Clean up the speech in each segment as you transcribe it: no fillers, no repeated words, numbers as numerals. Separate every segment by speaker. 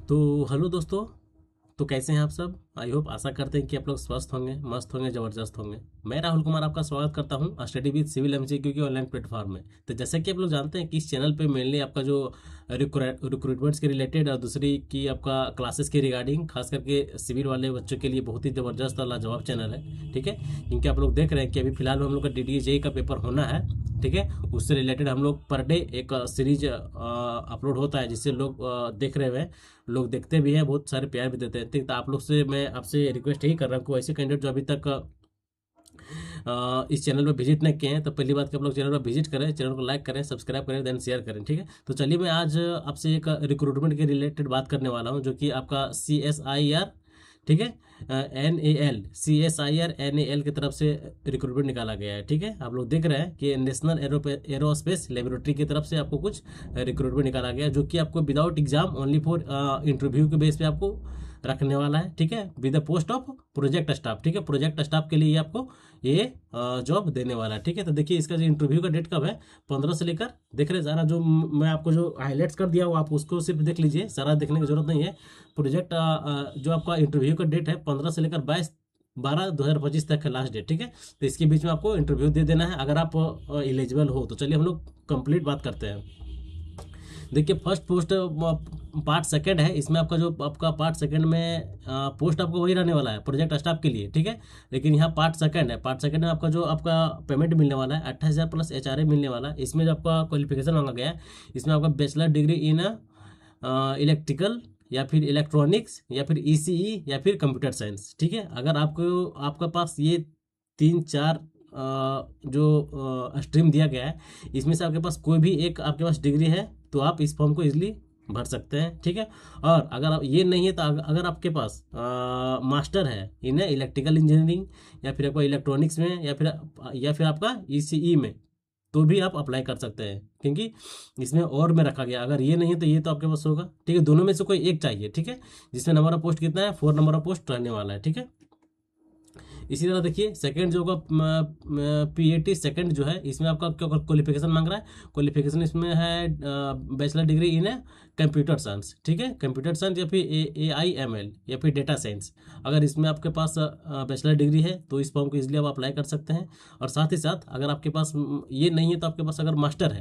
Speaker 1: तो हेलो दोस्तों। तो कैसे हैं आप सब? आई होप, आशा करते हैं कि आप लोग स्वस्थ होंगे, मस्त होंगे, ज़बरदस्त होंगे। मैं राहुल कुमार आपका स्वागत करता हूं स्टडी विद सिविल एमसीक्यू के ऑनलाइन प्लेटफॉर्म में। तो जैसे कि आप लोग जानते हैं कि इस चैनल पे मेनली आपका जो रिक्रूटमेंट्स के रिलेटेड और दूसरी की आपका क्लासेस के रिगार्डिंग, खास करके सिविल वाले बच्चों के लिए बहुत ही ज़बरदस्त और लाजवाब चैनल है। ठीक है, क्योंकि आप लोग देख रहे हैं कि अभी फिलहाल में हम लोग का DDA का पेपर होना है। ठीक है, उससे रिलेटेड हम लोग पर डे एक सीरीज अपलोड होता है, जिससे लोग देख रहे हुए लोग देखते भी हैं, बहुत सारे प्यार भी देते हैं। ठीक, तो आप लोग से मैं आपसे रिक्वेस्ट यही कर रहा हूँ कि ऐसे कैंडिडेट जो अभी तक इस चैनल पर विजिट नहीं किए हैं, तो पहली बात कि आप लोग चैनल पर विजिट करें, चैनल को लाइक करें, सब्सक्राइब करें, देन शेयर करें। ठीक है, तो चलिए मैं आज आपसे एक रिक्रूटमेंट के रिलेटेड बात करने वाला हूँ, जो कि आपका CSIR, ठीक है, NAL की तरफ से रिक्रूटमेंट निकाला गया है। ठीक है, आप लोग देख रहे हैं कि नेशनल एरोस्पेस लेबोरेटरी की तरफ से आपको कुछ रिक्रूटमेंट निकाला गया है, जो कि आपको without exam only for interview के बेस पे आपको रखने वाला है। ठीक है, with the post of project staff. ठीक है, प्रोजेक्ट स्टाफ के लिए ये आपको ये जॉब देने वाला है। ठीक है, तो देखिए इसका जो इंटरव्यू का डेट कब है, 15 से लेकर, देख रहे हैं सारा जो मैं आपको जो हाईलाइट्स कर दिया हूँ, आप उसको सिर्फ देख लीजिए, सारा देखने की जरूरत नहीं है। प्रोजेक्ट जो आपका इंटरव्यू का डेट है 15 से लेकर 22/12/2025 तक है लास्ट डेट। ठीक है, तो इसके बीच में आपको इंटरव्यू दे देना है अगर आप एलिजिबल हो। तो चलिए हम लोग कंप्लीट बात करते हैं। देखिए, फर्स्ट पोस्ट पार्ट सेकंड है, इसमें आपका जो आपका पार्ट सेकंड में पोस्ट आपको वही रहने वाला है, प्रोजेक्ट स्टाफ के लिए। ठीक है, लेकिन यहाँ पार्ट सेकंड है, पार्ट सेकंड में आपका जो आपका पेमेंट मिलने वाला है 28,000 प्लस HRA मिलने वाला है। इसमें जो आपका क्वालिफिकेशन मांगा गया है, इसमें आपका बैचलर डिग्री इन इलेक्ट्रिकल या फिर इलेक्ट्रॉनिक्स या फिर ECE या फिर कंप्यूटर साइंस। ठीक है, अगर आपको आपका पास ये 3-4 जो स्ट्रीम दिया गया है, इसमें से आपके पास कोई भी एक आपके पास डिग्री है, तो आप इस फॉर्म को इजीली भर सकते हैं। ठीक है, और अगर आप ये नहीं है तो अगर आपके पास मास्टर है इन इलेक्ट्रिकल इंजीनियरिंग या फिर आपका इलेक्ट्रॉनिक्स में या फिर आपका ECE में, तो भी आप अप्लाई कर सकते हैं, क्योंकि इसमें और में रखा गया। अगर ये नहीं है तो ये तो आपके पास होगा। ठीक है, दोनों में से कोई एक चाहिए। ठीक है, जिसमें नंबर ऑफ पोस्ट कितना है, 4 नंबर ऑफ पोस्ट रहने वाला है। ठीक है, इसी तरह देखिए सेकंड जो होगा PAT सेकंड जो है, इसमें आपका क्या क्वालिफिकेशन मांग रहा है, क्वालिफिकेशन इसमें है bachelor degree in computer science. ठीक है, कंप्यूटर साइंस या फिर AIML या फिर डेटा साइंस। अगर इसमें आपके पास बैचलर डिग्री है तो इस फॉर्म को इसलिए आप अप्लाई कर सकते हैं। और साथ ही साथ अगर आपके पास ये नहीं है तो आपके पास अगर मास्टर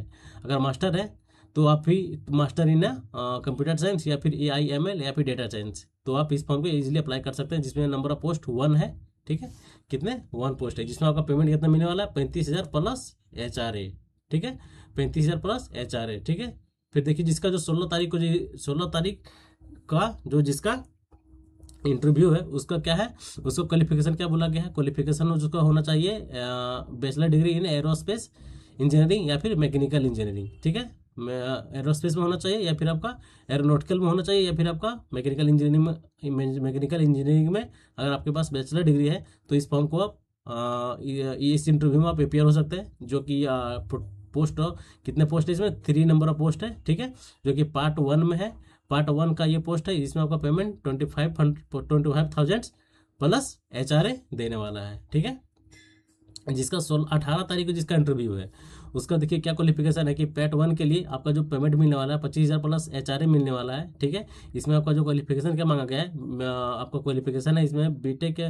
Speaker 1: है, तो आप भी मास्टर इन कंप्यूटर साइंस या फिर AIML या फिर डेटा साइंस, तो आप इस फॉर्म को इजीली अप्लाई कर सकते हैं, जिसमें नंबर ऑफ पोस्ट 1 है। ठीक है, कितने 1 पोस्ट है, जिसमें आपका पेमेंट कितना मिलने वाला है, 35,000 प्लस HRA। ठीक है, 35,000 प्लस HRA। ठीक है, फिर देखिए जिसका जो 16 तारीख का जो जिसका इंटरव्यू है, उसका क्या है, उसको क्वालिफिकेशन क्या बोला गया है, क्वालिफिकेशन उसका होना चाहिए bachelor degree in aerospace engineering या फिर मैकेनिकल इंजीनियरिंग। ठीक है, एरोस्पेस में होना चाहिए या फिर आपका एरोनॉटिकल में होना चाहिए या फिर आपका मैकेनिकल इंजीनियरिंग में अगर आपके पास बैचलर डिग्री है, तो इस फॉर्म को आप इस इंटरव्यू में आप अपेयर हो सकते हैं। जो कि पोस्ट कितने पोस्ट है इसमें, 3 नंबर ऑफ पोस्ट है। ठीक है, जो कि पार्ट 1 में है। पार्ट 1 का ये पोस्ट है, इसमें आपका पेमेंट 25,000 प्लस HRA देने वाला है। ठीक है, जिसका 18 तारीख को जिसका इंटरव्यू है, उसका देखिए क्या क्वालिफिकेशन है कि PAT 1 के लिए आपका जो पेमेंट मिलने वाला है 25,000 प्लस HRA मिलने वाला है। ठीक है, इसमें आपका जो क्वालिफिकेशन क्या मांगा गया है, आपका क्वालिफिकेशन है इसमें BTech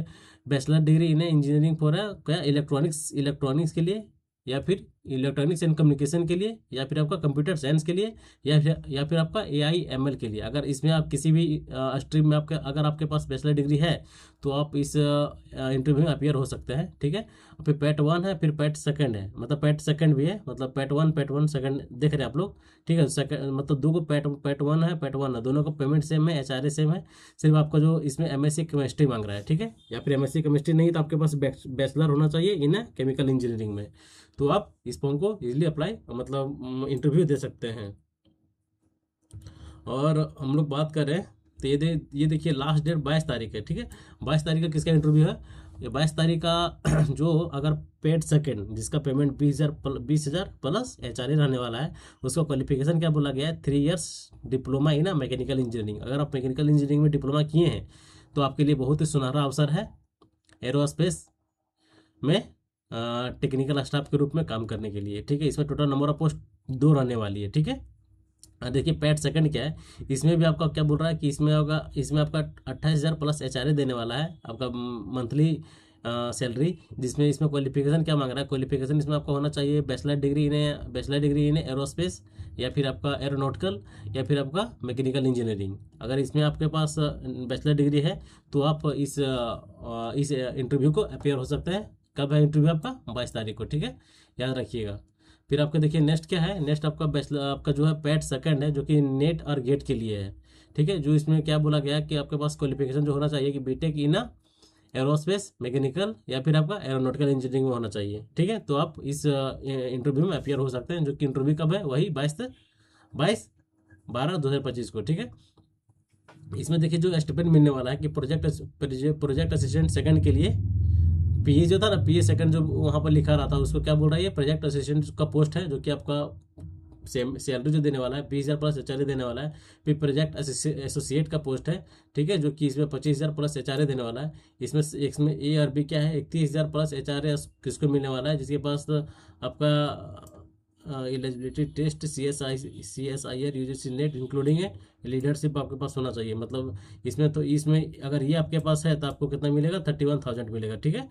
Speaker 1: bachelor degree in engineering for क्या इलेक्ट्रॉनिक्स के लिए या फिर इलेक्ट्रॉनिक्स एंड कम्युनिकेशन के लिए या फिर आपका कंप्यूटर साइंस के लिए या फिर आपका AIML के लिए। अगर इसमें आप किसी भी स्ट्रीम में अगर आपके पास बैचलर डिग्री है, तो आप इस इंटरव्यू में अपियर हो सकते हैं। ठीक है, फिर PAT 1 है, फिर PAT सेकंड है, मतलब PAT सेकंड भी है, मतलब PAT 1 सेकंड देख रहे हैं आप लोग। ठीक है, सेकंड मतलब दो को PAT 1 है, PAT 1 है, दोनों का पेमेंट सेम है, HRA सेम है। सिर्फ आपका जो इसमें MSc केमिस्ट्री मांग रहा है। ठीक है, या फिर MSc केमिस्ट्री नहीं तो आपके पास बैचलर होना चाहिए इन केमिकल इंजीनियरिंग में, तो आप इस फॉर्म को इजीली अप्लाई मतलब इंटरव्यू दे सकते हैं। और हम लोग बात करें तो ये देखिए लास्ट डेट 22 तारीख है। ठीक है, 22 तारीख का किसका इंटरव्यू है, ये 22 तारीख का जो अगर पेड सेकंड जिसका पेमेंट 20,000 प्लस HRA रहने वाला है, उसका क्वालिफिकेशन क्या बोला गया है, 3 years diploma in mechanical engineering. अगर आप मैकेनिकल इंजीनियरिंग में डिप्लोमा किए हैं, तो आपके लिए बहुत ही सुनहरा अवसर है एरोस्पेस में टेक्निकल स्टाफ के रूप में काम करने के लिए। ठीक है, इसमें टोटल नंबर ऑफ पोस्ट 2 रहने वाली है। ठीक है, देखिए पैट सेकंड क्या है, इसमें भी आपका क्या बोल रहा है कि इसमें होगा, इसमें आपका 28,000 प्लस एचआरए देने वाला है आपका मंथली सैलरी, जिसमें इसमें क्वालिफिकेशन क्या मांग रहा है, क्वालिफिकेशन इसमें आपका होना चाहिए बैचलर डिग्री इन एरोस्पेस, या फिर आपका एरोनॉटिकल, या फिर आपका मैकेनिकल इंजीनियरिंग। अगर इसमें आपके पास बैचलर डिग्री है तो आप इस इंटरव्यू को अपेयर हो सकते हैं। कब है इंटरव्यू आपका? 22 तारीख को, ठीक है, याद रखिएगा। फिर आपका देखिए नेक्स्ट क्या है, नेक्स्ट आपका बैचलर आपका जो है पैट सेकंड है, जो कि नेट और गेट के लिए है, ठीक है। जो इसमें क्या बोला गया है कि आपके पास क्वालिफिकेशन जो होना चाहिए कि बीटेक इन एरोस्पेस मैकेनिकल या फिर आपका एरोनॉटिकल इंजीनियरिंग में होना चाहिए, ठीक है। तो आप इस इंटरव्यू में अपियर हो सकते हैं, जो कि इंटरव्यू कब है, वही 22/12/2025 को, ठीक है। इसमें देखिए जो स्टिपेंड मिलने वाला है कि प्रोजेक्ट असिस्टेंट सेकंड के लिए पीए जो था ना, पीए सेकंड जो वहाँ पर लिखा रहा था, उसको क्या बोल रहा है, ये प्रोजेक्ट असिस्टेंट का पोस्ट है, जो कि आपका सैलरी जो देने वाला है 20,000 प्लस एचआरए देने वाला है। फिर प्रोजेक्ट एसोसिएट का पोस्ट है, ठीक है, जो कि इसमें 25,000 प्लस एचआरए देने वाला है। इसमें ए और बी क्या है, 31,000 प्लस एचआरए किसको मिलने वाला है, जिसके पास आपका eligibility test CSIR UGC NET including है लीडरशिप आपके पास होना चाहिए। मतलब इसमें अगर ये आपके पास है तो आपको कितना मिलेगा, 31,000 मिलेगा, ठीक है।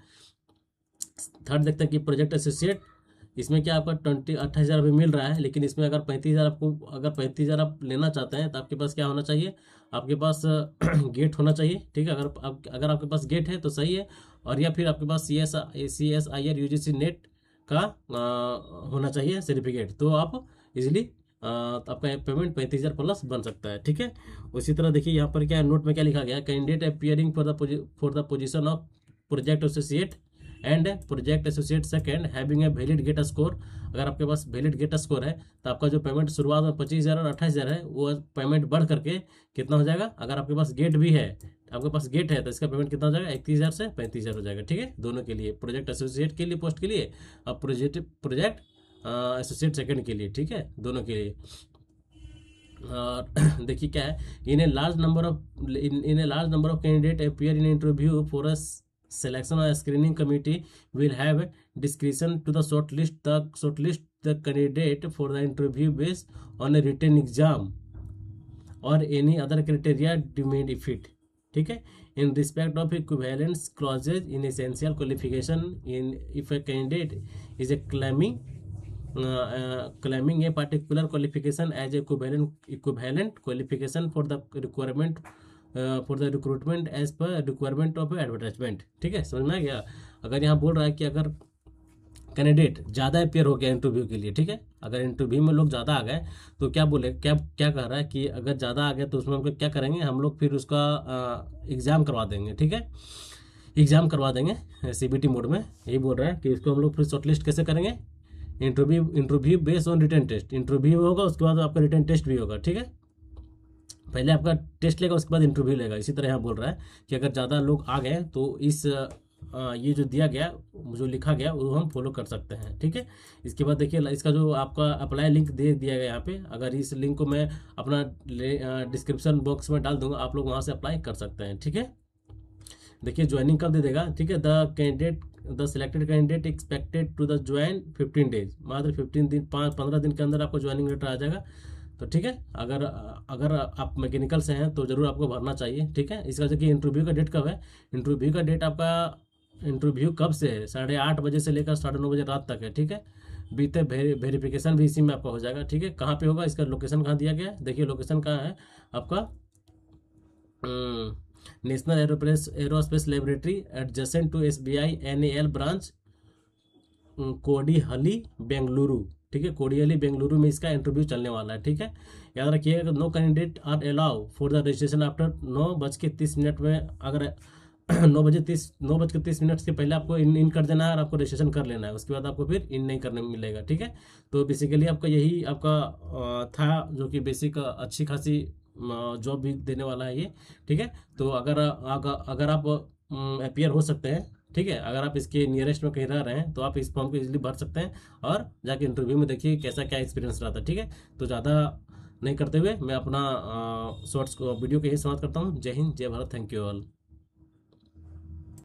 Speaker 1: थर्ड देखते हैं कि प्रोजेक्ट एसोसिएट, इसमें क्या आपका 28,000 अभी मिल रहा है, लेकिन इसमें अगर 35,000 अगर 35,000 आप लेना चाहते हैं तो आपके पास क्या होना चाहिए, आपके पास गेट होना चाहिए, ठीक है। अगर आपके पास गेट है तो सही है, और या फिर आपके पास CSIR यूजीसी नेट का होना चाहिए सर्टिफिकेट, तो आप इजीली आपका पेमेंट 35,000 प्लस बन सकता है, ठीक है। उसी तरह देखिए यहाँ पर क्या नोट में क्या लिखा गया, candidate appearing for the position of project associate and project associate second having a valid GATE score. अगर आपके पास वैलिड गेट स्कोर है तो आपका जो पेमेंट शुरुआत में 25,000 और 28,000 है, वो पेमेंट बढ़ करके कितना हो जाएगा, अगर आपके पास गेट भी है, आपके पास गेट है, तो इसका पेमेंट कितना हो जाएगा, 31,000 से 35,000 हो जाएगा, ठीक है, दोनों के लिए, प्रोजेक्ट एसोसिएट के लिए पोस्ट के लिए और प्रोजेक्ट एसोसिएट सेकंड के लिए, ठीक है, दोनों के लिए। और देखिए क्या है, in a large number of candidate appear in interview for a selection or screening committee will have discretion to shortlist the candidate for the interview based on a written exam or any other criteria deemed fit, ठीक है, in respect of equivalence clauses in essential qualification in if a candidate is claiming a particular qualification as equivalent qualification for the recruitment as per requirement of advertisement, ठीक है, समझ में आ गया। अगर यहाँ बोल रहा है कि अगर कैंडिडेट ज़्यादा अपेयर हो गया इंटरव्यू के लिए, ठीक है, अगर इंटरव्यू में लोग ज़्यादा आ गए तो क्या कह रहा है कि अगर ज़्यादा आ गए तो उसमें हम लोग क्या करेंगे, हम लोग फिर उसका एग्ज़ाम करवा देंगे, ठीक है, एग्ज़ाम करवा देंगे CBT मोड में। यही बोल रहा है कि इसको हम लोग फिर शॉर्टलिस्ट कैसे करेंगे, interview based on written test, interview होगा, उसके बाद आपका रिटन टेस्ट भी होगा, ठीक है, पहले आपका टेस्ट लेगा उसके बाद इंटरव्यू लेगा। इसी तरह यहाँ बोल रहा है कि अगर ज़्यादा लोग आ गए तो ये जो दिया गया, जो लिखा गया, वो हम फॉलो कर सकते हैं, ठीक है। इसके बाद देखिए इसका जो आपका अप्लाई लिंक दे दिया गया यहाँ पे, अगर इस लिंक को मैं अपना डिस्क्रिप्शन बॉक्स में डाल दूंगा, आप लोग वहाँ से अप्लाई कर सकते हैं, ठीक है। देखिए ज्वाइनिंग कब दे देगा, ठीक है, the selected candidate expected to the join 15 days, मात्र 15 दिन के अंदर आपको ज्वाइनिंग लेटर आ जाएगा, तो ठीक है। अगर आप मैकेनिकल से हैं तो ज़रूर आपको भरना चाहिए, ठीक है। इसका जो कि इंटरव्यू का डेट कब है, इंटरव्यू का डेट आपका इंटरव्यू कब से है, 8:30 बजे से लेकर 9:30 बजे रात तक है, ठीक है। बीते वेरिफिकेशन भी इसी में आपका हो जाएगा, ठीक है। कहाँ पे होगा, इसका लोकेशन कहाँ दिया गया है, देखिए लोकेशन कहाँ है आपका, national aerospace laboratory adjacent to SBI NAL branch Kodihalli Bengaluru, ठीक है, कोडिहली बेंगलुरु में इसका इंटरव्यू चलने वाला है, ठीक है। याद रखिएगा no candidate are allow for the registration after 9:30 में, अगर 9:30 से पहले आपको इन कर देना है और आपको रजिस्ट्रेशन कर लेना है, उसके बाद आपको फिर इन नहीं करने मिलेगा, ठीक है। तो बेसिकली आपका यही आपका था, जो कि बेसिक अच्छी खासी जॉब भी देने वाला है ये, ठीक है। तो अगर आप अपियर हो सकते हैं, ठीक है, अगर आप इसके नियरेस्ट में कहीं रह रहे हैं तो आप इस फॉर्म को इजीली भर सकते हैं और जाके इंटरव्यू में देखिए कैसा क्या एक्सपीरियंस रहा था, ठीक है। तो ज़्यादा नहीं करते हुए मैं अपना शॉर्ट्स वीडियो को यही समाप्त करता हूँ। जय हिंद, जय भारत, थैंक यू ऑल।